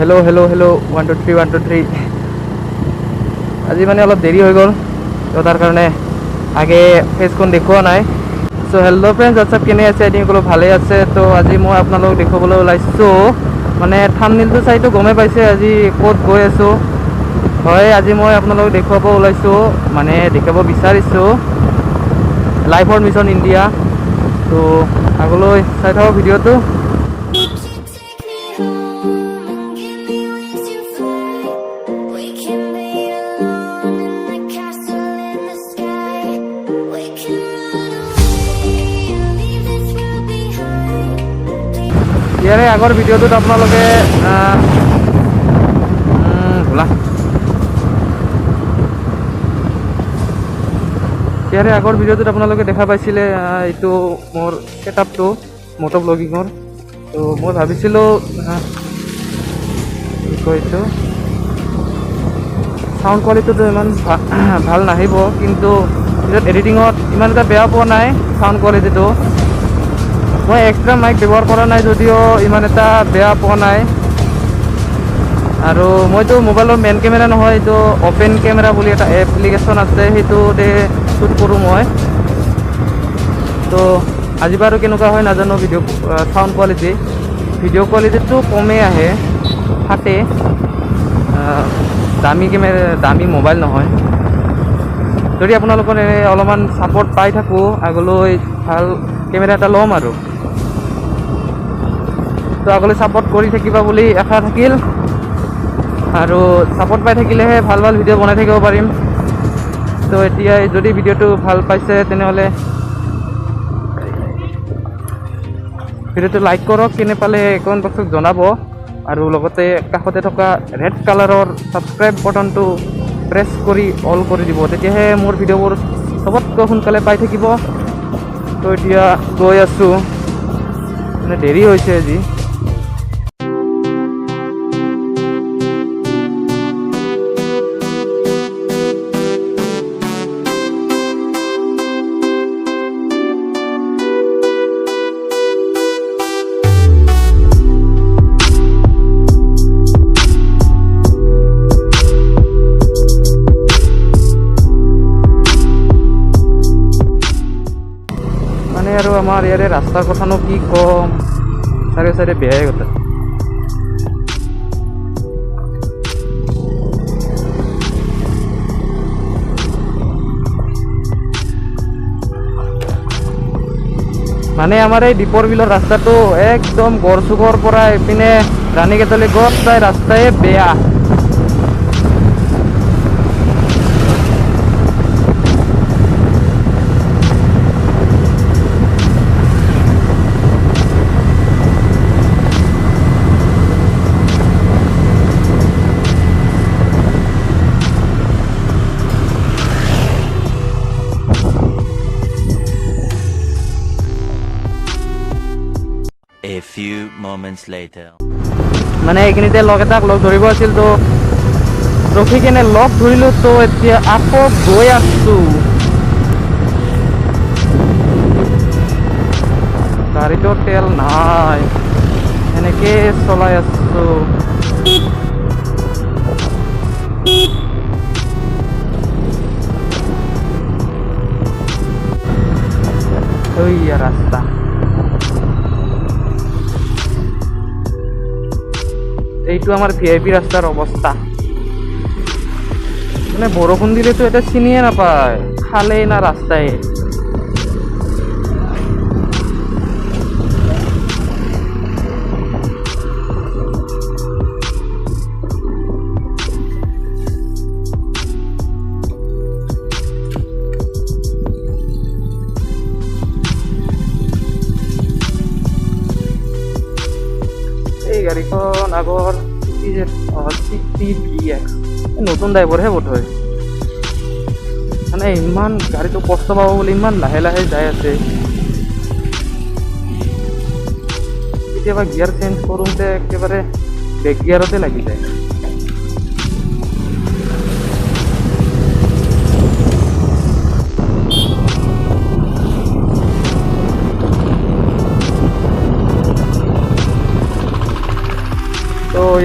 Hello' 1 2 3 1 2 3 আজি মানে অলপ দেৰি হৈ গ'ল তো তাৰ কাৰণে আগে ফেচখন দেখুওৱা নাই। চ' হেল্ল' ফ্ৰেণ্ডছ, হোৱাটছআপ কেনে আছে? এদিন ক'লো ভালে আছে। তো আজি মই আপোনালোকক দেখুৱাবলৈ ওলাইছোঁ, মানে থাম্বনেইলটো চাইতো গমেই পাইছে আজি ক'ত গৈ আছোঁ। হয়, আজি মই আপোনালোকক দেখুৱাব ওলাইছোঁ, মানে দেখাব বিচাৰিছোঁ লাইফৰ মিছন ইণ্ডিয়া। তো আগলৈ চাই থাকক ভিডিঅ'টো। ইয়াৰে আগৰ ভিডিঅ'টোত আপোনালোকে দেখা পাইছিলে এইটো মোৰ ছেটআপটো মটো ব্লগিঙৰ। তো মই ভাবিছিলোঁ কি কৈছোঁ, চাউণ্ড কোৱালিটিটো ইমান ভাল নাহিব, কিন্তু পিছত এডিটিঙত ইমান এটা বেয়া পোৱা নাই চাউণ্ড কোৱালিটিটো। মই এক্সট্ৰা মাইক ব্যৱহাৰ কৰা নাই যদিও ইমান এটা বেয়া পোৱা নাই। আৰু মইতো মোবাইলৰ মেইন কেমেৰা নহয়, এইটো অপেন কেমেৰা বুলি এটা এপ্লিকেশ্যন আছে, সেইটোতে শ্বুট কৰোঁ মই। তো আজি বাৰু কেনেকুৱা হয় নাজানো ভিডিঅ' চাউণ্ড কোৱালিটি। ভিডিঅ' কোৱালিটিটো কমেই আহে, ফাটে। দামী মোবাইল নহয়। যদি আপোনালোকৰ অলপমান ছাপোৰ্ট পাই থাকোঁ, আগলৈ ভাল কেমেৰা এটা ল'ম আৰু। তো আগলৈ ছাপোৰ্ট কৰি থাকিবা বুলি আশা থাকিল, আৰু ছাপোৰ্ট পাই থাকিলেহে ভাল ভিডিঅ' বনাই থাকিব পাৰিম। তো এতিয়া যদি ভিডিঅ'টো ভাল পাইছে তেনেহ'লে ভিডিঅ'টো লাইক কৰক, কেনে পালে কমেণ্ট বক্সত জনাব, আৰু লগতে কাষতে থকা ৰেড কালাৰৰ ছাবস্ক্ৰাইব বাটনটো প্ৰেছ কৰি অল কৰি দিব, তেতিয়াহে মোৰ ভিডিঅ'বোৰ চবতকৈ সোনকালে পাই থাকিব। তো এতিয়া গৈ আছোঁ, মানে দেৰি হৈছে আজি। আৰু আমাৰ ইয়াৰে ৰাস্তাৰ কথানো কি ক'ম, চাৰিও চাইডে বেয়াই কথা। মানে আমাৰ এই দীপৰ বিলৰ ৰাস্তাটো একদম গড়চুকৰ পৰা এইপিনে ৰাণীকেতলি গোটেই ৰাস্তাই বেয়া। A few moments later. মানে এইখিনিতে লগ এটাক লগ ধৰিব আছিল, তো ৰখি কিনে লগ ধৰিলোঁ। তো এতিয়া আকৌ গৈ আছোঁ, গাড়ীটো তেল নাই, এনেকৈ চলাই আছোঁ। ৰাস্তা এইটো আমাৰ VIP ৰাস্তাৰ অৱস্থা। মানে বৰষুণ দিলেতো এটা চিনিয়ে নাপায়, খালেই না ৰাস্তাই। এই গাড়ীখন আগৰ CTVX নতুন ড্ৰাইভাৰহে বোধ হয়। মানে ইমান গাড়ীটো কষ্ট পাব বুলি ইমান লাহে লাহে যাই আছে। কেতিয়াবা গিয়াৰ চেঞ্জ কৰোঁতে একেবাৰে বেক গিয়াৰতে লাগি যায়।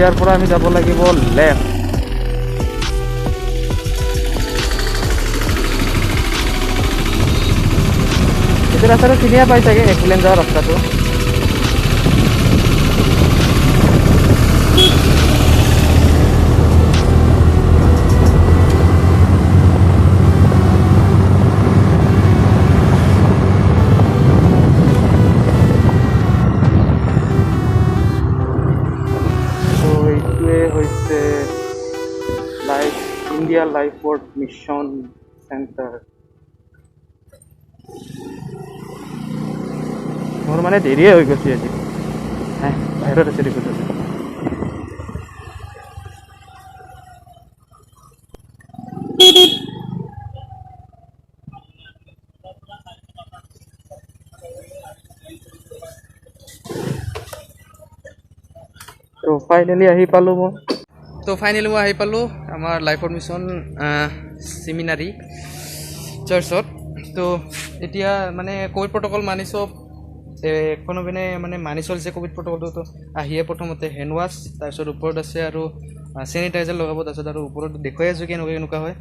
ইয়াৰ পৰা আমি যাব লাগিব লেফ্ট। এইটো ৰাস্তাটো চিনিয়ে পাই চাগে, একলেন যোৱা ৰাস্তাটো। হৈছে India life word mission centre. মোৰ মানে দেৰিয়ে হৈ গৈছে আজি, বাহিৰত আছে দেখোন। তো ফাইনেলি আহি পালোঁ মই। আহি পালোঁ আমাৰ লাইফৰ মিছন ছেমিনাৰী চাৰ্চত। তো এতিয়া মানে ক'ভিড প্ৰট'কল মানি চব এখনো পিনে মানে মানি চলিছে ক'ভিড প্ৰট'কলটো। আহিয়ে প্ৰথমতে হেণ্ড ৱাছ, তাৰপিছত ওপৰত আছে আৰু চেনিটাইজাৰ লগাব, তাৰপিছত আৰু ওপৰত দেখুৱাই আছোঁ কেনেকুৱা হয়।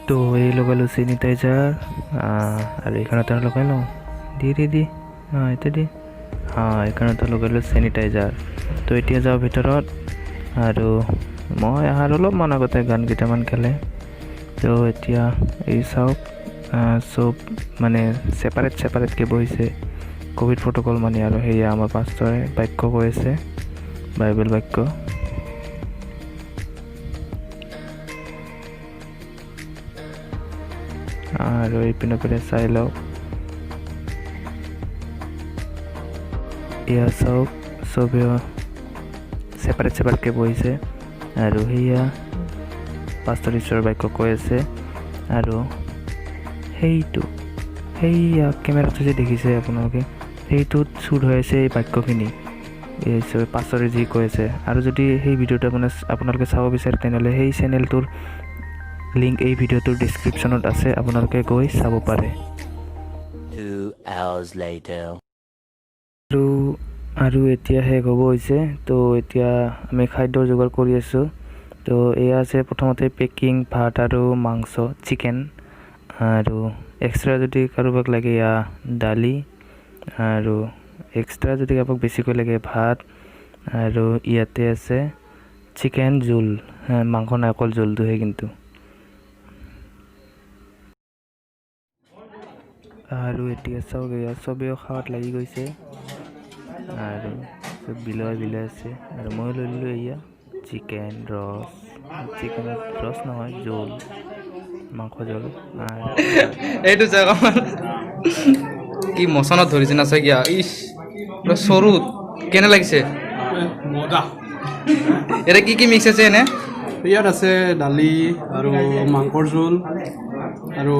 তো এই লগালোঁ চেনিটাইজাৰ আৰু এইখনতে লগাই লওঁ দি এতিয়া দি এইখনতে লগালোঁ চেনিটাইজাৰ। তো এতিয়া যাওঁ ভিতৰত, আৰু মই অহাৰ অলপমান আগতে গান কেইটামান খেলে। তো এতিয়া এই চাওক চব মানে ছেপাৰেটকৈ বহিছে ক'ভিড প্ৰট'কল মানে। আৰু সেয়া আমাৰ পাষ্টৰে বাক্য কৈ আছে, বাইবেল বাক্য। আৰু এইপিনৰ পৰা চাই লওক, এয়া চাওক চবে ছেপাৰেটকৈ বহিছে। আৰু সেয়া পাষ্টৰ ঈশ্বৰৰ বাক্য কৈ আছে। আৰু সেইয়া কেমেৰাটো যে দেখিছে আপোনালোকে, সেইটোত শ্বুট হৈ আছে এই বাক্যখিনি, এই পাষ্টৰে যি কৈ আছে। আৰু যদি সেই ভিডিঅ'টো আপোনালোকে চাব বিচাৰে তেনেহ'লে সেই চেনেলটোৰ লিংক এই ভিডিঅ'টোৰ ডেছক্ৰিপশ্যনত আছে, আপোনালোকে গৈ চাব পাৰে। 2 hours later. আৰু এতিয়া শেষ হ'ব হৈছে। তো এতিয়া আমি খাদ্যৰ যোগাৰ কৰি আছোঁ। তো এয়া আছে প্ৰথমতে পেকিং, ভাত আৰু মাংস, চিকেন। আৰু এক্সট্ৰা যদি কাৰোবাক লাগে এয়া দালি, আৰু এক্সট্ৰা যদি কাৰোবাক বেছিকৈ লাগে ভাত। আৰু ইয়াতে আছে চিকেন জোল, মাংস নাই, অকল জোলটোহে। কিন্তু আৰু এতিয়া চাওক এয়া চবেও খাৱাত লাগি গৈছে, আৰু চব বিলাই আছে। আৰু মই লৈ ল'লোঁ এয়া চিকেনত ৰছ নহয়, জোল, মাংস জোল। এইটো জেগা কি মচনত ধৰিছে না চাগিয়া, চৰুত কেনে লাগিছে? এতিয়া কি মিক্স আছে এনে? ইয়াত আছে দালি আৰু মাংসৰ জোল, আৰু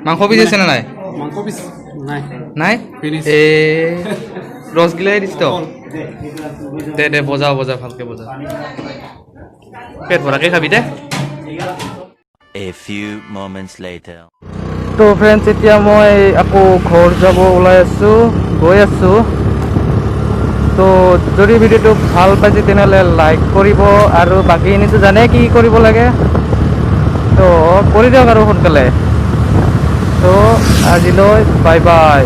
মাংস পিচ আছে নে নাই? মাংস পিচ নাই। ৰসগিলাই দিছ তো দে বজা ভালকে বজা, পেট ভৰাকে খাবি দে। A few moments later. তো ফ্ৰেণ্ডছ, এতিয়া মই আকৌ ঘৰ যাব গৈ আছোঁ। তো যদি ভিডিঅ'টো ভাল পাইছে তেনেহ'লে লাইক কৰিব, আৰু বাকীখিনিতো জানে কি কৰিব লাগে, তো কৰি দিয়ক আৰু সোনকালে। তো আজিলৈ বাই বাই।